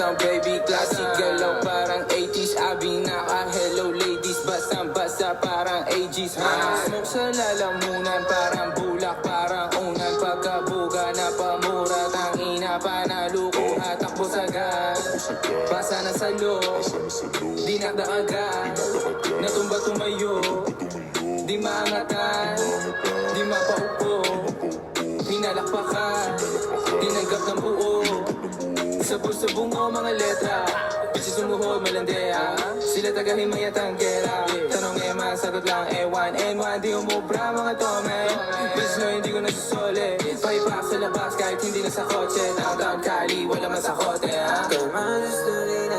lang baby, classic galaw parang 80s. Abi naka hello ladies, basang-basa parang ages. Smoke sa lalamunan, parang bulak, parang unan. Pagkabuga na pamura, tangina panalukuha. Takbo sagad, basa na salo, di nakdaagan. Natumba tumayo, di maangatan, di mapaupo. Pinalakpakan, tinanggap ng buo. Sabong-sabong o mga letra, bitches sumuhod malandea. Sila tagahimay at ang gera. Tanong ema, sagot lang ewan. N1, di umubra mga tome. Bitch no, hindi ko nasusole. Pahipak sa labas kahit hindi na sa kotse. Downtown Cali, wala masakote. Come on, just to lean,